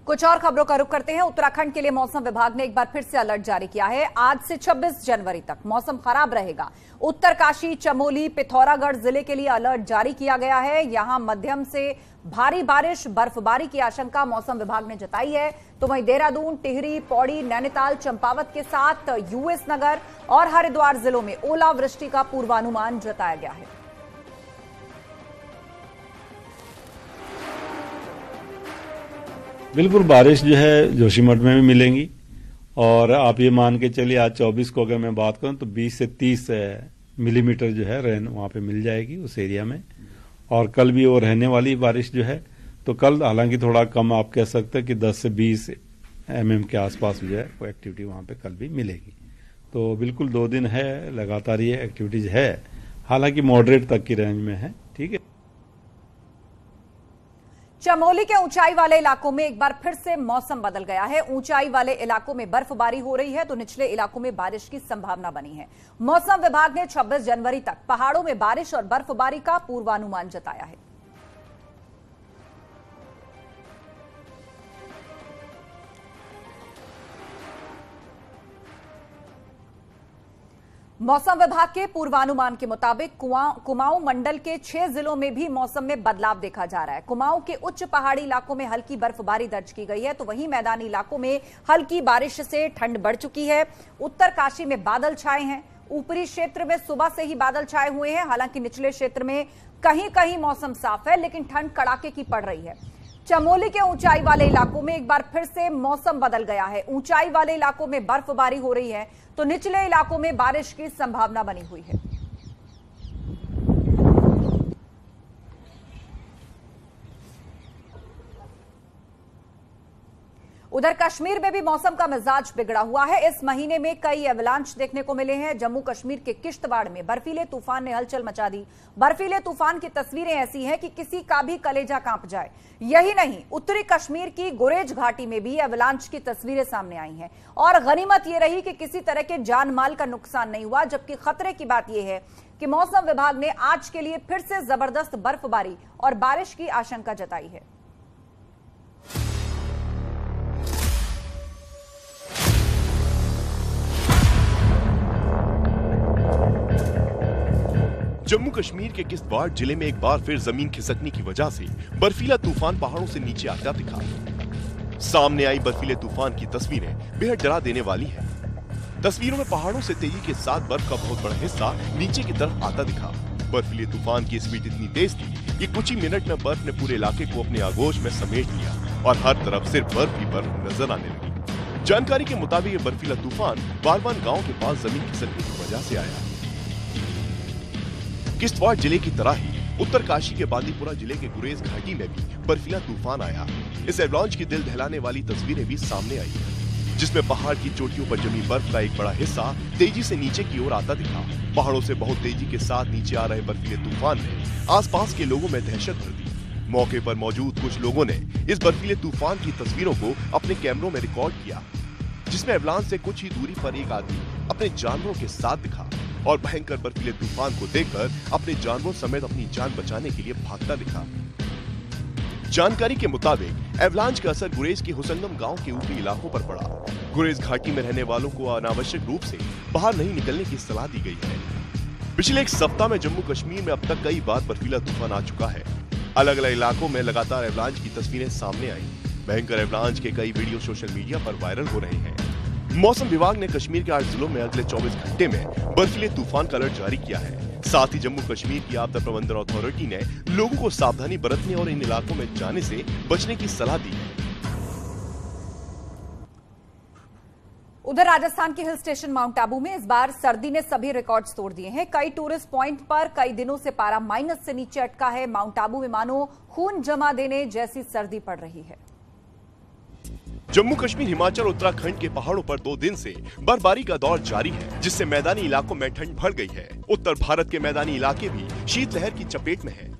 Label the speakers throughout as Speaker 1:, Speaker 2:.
Speaker 1: कुछ और खबरों का रुख करते हैं। उत्तराखंड के लिए मौसम विभाग ने एक बार फिर से अलर्ट जारी किया है। आज से 26 जनवरी तक मौसम खराब रहेगा। उत्तरकाशी, चमोली, पिथौरागढ़ जिले के लिए अलर्ट जारी किया गया है। यहां मध्यम से भारी बारिश, बर्फबारी की आशंका मौसम विभाग ने जताई है। तो वहीं देहरादून, टिहरी, पौड़ी, नैनीताल, चंपावत के साथ यूएस नगर और हरिद्वार जिलों में ओलावृष्टि का पूर्वानुमान जताया गया है।
Speaker 2: बिल्कुल बारिश जो है जोशीमठ में भी मिलेंगी और आप ये मान के चलिए आज 24 को अगर मैं बात करूं तो 20 से 30 मिलीमीटर जो है रेन वहां पे मिल जाएगी उस एरिया में। और कल भी वो रहने वाली बारिश जो है, तो कल हालांकि थोड़ा कम आप कह सकते हैं कि 10 से 20 mm के आसपास जो है वो एक्टिविटी वहां पे कल भी मिलेगी। तो बिल्कुल 2 दिन है लगातार ये एक्टिविटीज है, हालांकि मॉडरेट तक की रेंज में है। ठीक है।
Speaker 1: चमोली के ऊंचाई वाले इलाकों में एक बार फिर से मौसम बदल गया है। ऊंचाई वाले इलाकों में बर्फबारी हो रही है तो निचले इलाकों में बारिश की संभावना बनी है। मौसम विभाग ने 26 जनवरी तक पहाड़ों में बारिश और बर्फबारी का पूर्वानुमान जताया है। मौसम विभाग के पूर्वानुमान के मुताबिक कुमाऊं मंडल के 6 जिलों में भी मौसम में बदलाव देखा जा रहा है। कुमाऊं के उच्च पहाड़ी इलाकों में हल्की बर्फबारी दर्ज की गई है, तो वहीं मैदानी इलाकों में हल्की बारिश से ठंड बढ़ चुकी है। उत्तरकाशी में बादल छाए हैं। ऊपरी क्षेत्र में सुबह से ही बादल छाए हुए हैं। हालांकि निचले क्षेत्र में कहीं कहीं मौसम साफ है, लेकिन ठंड कड़ाके की पड़ रही है। चमोली के ऊंचाई वाले इलाकों में एक बार फिर से मौसम बदल गया है। ऊंचाई वाले इलाकों में बर्फबारी हो रही है तो निचले इलाकों में बारिश की संभावना बनी हुई है। उधर कश्मीर में भी मौसम का मिजाज बिगड़ा हुआ है। इस महीने में कई एवलांच देखने को मिले हैं। जम्मू कश्मीर के किश्तवाड़ में बर्फीले तूफान ने हलचल मचा दी। बर्फीले तूफान की तस्वीरें ऐसी हैं कि किसी का भी कलेजा कांप जाए। यही नहीं, उत्तरी कश्मीर की गुरेज घाटी में भी एवलांच की तस्वीरें सामने आई हैं। और गनीमत यह रही कि किसी तरह के जान माल का नुकसान नहीं हुआ। जबकि खतरे की बात यह है कि मौसम विभाग ने आज के लिए फिर से जबरदस्त बर्फबारी और बारिश की आशंका जताई है।
Speaker 3: जम्मू कश्मीर के किश्तवाड़ जिले में एक बार फिर जमीन खिसकने की वजह से बर्फीला तूफान पहाड़ों से नीचे आता दिखा। सामने आई बर्फीले तूफान की तस्वीरें बेहद डरा देने वाली है। तस्वीरों में पहाड़ों से तेजी के साथ बर्फ का बहुत बड़ा हिस्सा नीचे की तरफ आता दिखा। बर्फीले तूफान की स्पीड इतनी तेज थी कि कुछ ही मिनट में बर्फ ने पूरे इलाके को अपने आगोश में समेट लिया और हर तरफ सिर्फ बर्फ ही बर्फ नजर आने लगी। जानकारी के मुताबिक ये बर्फीला तूफान बारवान गाँव के पास जमीन खिसकने की वजह से आया। किश्तवाड़ जिले की तरह ही उत्तरकाशी के बांदीपुरा जिले के गुरेज घाटी में भी बर्फीला तूफान आया। इस एवलांच की दिल दहलाने वाली तस्वीरें भी सामने आई, जिसमें पहाड़ की चोटियों पर जमी बर्फ का एक बड़ा हिस्सा तेजी से नीचे की ओर आता दिखा। पहाड़ों से बहुत तेजी के साथ नीचे आ रहे बर्फीले तूफान ने आसपास के लोगों में दहशत भर दी। मौके पर मौजूद कुछ लोगों ने इस बर्फीले तूफान की तस्वीरों को अपने कैमरों में रिकॉर्ड किया, जिसमें एवलांच से कुछ ही दूरी पर एक आदमी अपने जानवरों के साथ दिखा और भयंकर बर्फीले तूफान को देखकर अपने जानवरों समेत अपनी जान बचाने के लिए भागता दिखा। जानकारी के मुताबिक एवलांच का असर गुरेज के हुसंगम गांव के ऊपरी इलाकों पर पड़ा। गुरेज घाटी में रहने वालों को अनावश्यक रूप से बाहर नहीं निकलने की सलाह दी गई है। पिछले एक सप्ताह में जम्मू कश्मीर में अब तक कई बार बर्फीला तूफान आ चुका है। अलग अलग इलाकों में लगातार एवलांच की तस्वीरें सामने आई। भयंकर एवलांच के कई वीडियो सोशल मीडिया पर वायरल हो रहे हैं। मौसम विभाग ने कश्मीर के 8 जिलों में अगले 24 घंटे में बर्फीले तूफान का अलर्ट जारी किया है। साथ ही जम्मू कश्मीर की आपदा प्रबंधन अथॉरिटी ने लोगों को सावधानी बरतने और इन इलाकों में जाने से बचने की सलाह दी है।
Speaker 1: उधर राजस्थान के हिल स्टेशन माउंट आबू में इस बार सर्दी ने सभी रिकॉर्ड्स तोड़ दिए हैं। कई टूरिस्ट पॉइंट पर कई दिनों से पारा माइनस से नीचे अटका है। माउंट आबू में मानो खून जमा देने जैसी सर्दी पड़ रही है।
Speaker 3: जम्मू कश्मीर, हिमाचल, उत्तराखंड के पहाड़ों पर 2 दिन से बर्फबारी का दौर जारी है, जिससे मैदानी इलाकों में ठंड बढ़ गई है। उत्तर भारत के मैदानी इलाके भी शीतलहर की चपेट में है।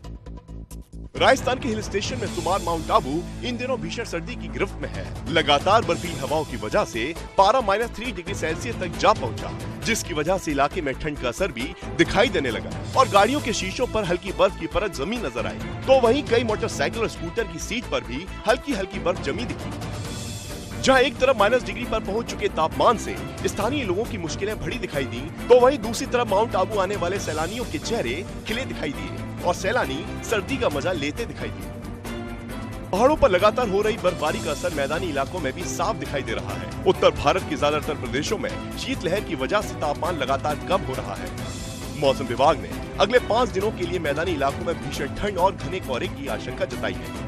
Speaker 3: राजस्थान के हिल स्टेशन में शुमार माउंट आबू इन दिनों भीषण सर्दी की गिरफ्त में है। लगातार बर्फीली हवाओं की वजह से पारा -3 डिग्री सेल्सियस तक जा पहुंचा, जिसकी वजह से इलाके में ठंड का असर भी दिखाई देने लगा और गाड़ियों के शीशों पर हल्की बर्फ की परत जमी नजर आई। तो वहीं कई मोटरसाइकिल और स्कूटर की सीट पर भी हल्की हल्की बर्फ जमी दिखी। जहां एक तरफ -डिग्री पर पहुंच चुके तापमान से स्थानीय लोगों की मुश्किलें बढ़ी दिखाई दी, तो वहीं दूसरी तरफ माउंट आबू आने वाले सैलानियों के चेहरे खिले दिखाई दिए और सैलानी सर्दी का मजा लेते दिखाई दिए। पहाड़ों पर लगातार हो रही बर्फबारी का असर मैदानी इलाकों में भी साफ दिखाई दे रहा है। उत्तर भारत के ज्यादातर प्रदेशों में शीतलहर की वजह से तापमान लगातार कम हो रहा है। मौसम विभाग ने अगले 5 दिनों के लिए मैदानी इलाकों में भीषण ठंड और घने कोहरे की आशंका जताई है।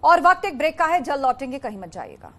Speaker 1: और वक्त एक ब्रेक का है, जल्द लौटेंगे, कहीं मत जाइएगा।